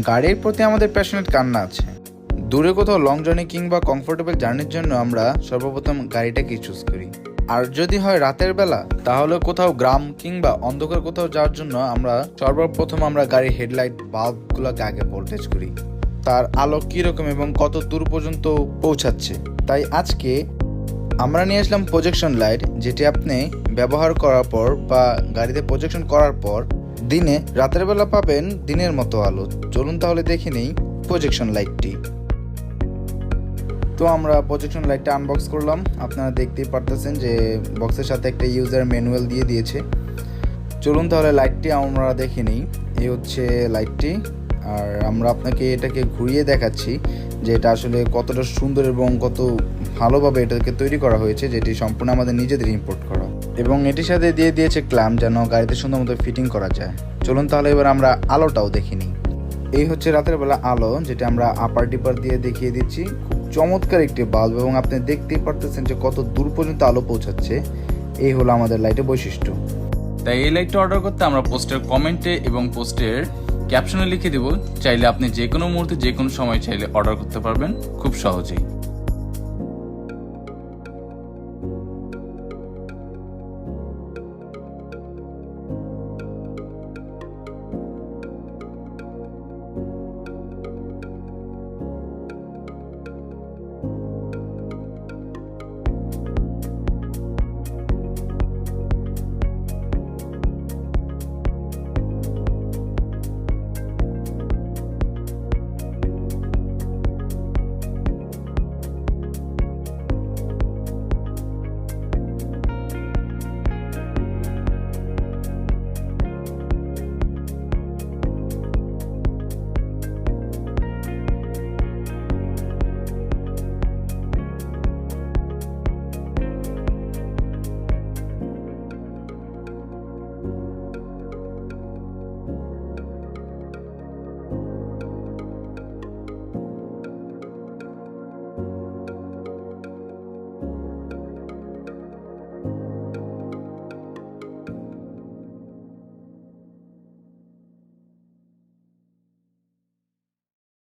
গাড়ির প্রতি আমাদের প্যাশনেট কান্না আছে। দূরে কোথাও লং জার্নি কিংবা কমফোর্টেবল জার্নির জন্য আমরা সর্বপ্রথম গাড়িটাকে চুজ করি। আর যদি হয় রাতের বেলা, তাহলে কোথাও গ্রাম কিংবা অন্ধকার কোথাও যাওয়ার জন্য আমরা সর্বপ্রথম গাড়ির হেডলাইট বাল্বগুলোকে আগে ভোল্টেজ করি, তার আলো কীরকম এবং কত দূর পর্যন্ত পৌঁছাচ্ছে। তাই আজকে আমরা নিয়ে আসলাম প্রজেকশন লাইট, যেটি আপনি ব্যবহার করার পর বা গাড়িতে প্রজেকশন করার পর দিনে রাতের বেলা পাবেন দিনের মতো আলো। চলুন তাহলে দেখে নেই প্রজেকশন লাইটটি। তো আমরা প্রজেকশন লাইটটা আনবক্স করলাম। আপনারা দেখতেই পারতেছেন যে বক্সের সাথে একটা ইউজার ম্যানুয়াল দিয়ে দিয়েছে। চলুন তাহলে লাইটটি আমরা দেখে নিই। এই হচ্ছে লাইটটি, আর আমরা আপনাকে এটাকে ঘুরিয়ে দেখাচ্ছি যে এটা আসলে কতটা সুন্দর এবং কত ভালোভাবে এটাকে তৈরি করা হয়েছে, যেটি সম্পূর্ণ আমাদের নিজেদের ইম্পোর্ট করা, এবং এটির সাথে দিয়ে দিয়েছে ক্ল্যাম্প যেন গাড়িতে সুন্দর মতো ফিটিং করা যায়। চলুন তাহলে এবার আমরা আলোটাও দেখে নিই। এই হচ্ছে রাতের বেলা আলো, যেটা আমরা আপার ডিপার দিয়ে দেখিয়ে দিচ্ছি। খুব চমৎকার একটি বাল্ব, এবং আপনি দেখতেই পারতেছেন যে কত দূর পর্যন্ত আলো পৌঁছাচ্ছে। এই হলো আমাদের লাইটের বৈশিষ্ট্য। তাই এই লাইটটা অর্ডার করতে আমরা পোস্টের কমেন্টে এবং পোস্টের ক্যাপশনে লিখে দেব, চাইলে আপনি যে কোনো মুহূর্তে যে কোনো সময় চাইলে অর্ডার করতে পারবেন খুব সহজেই।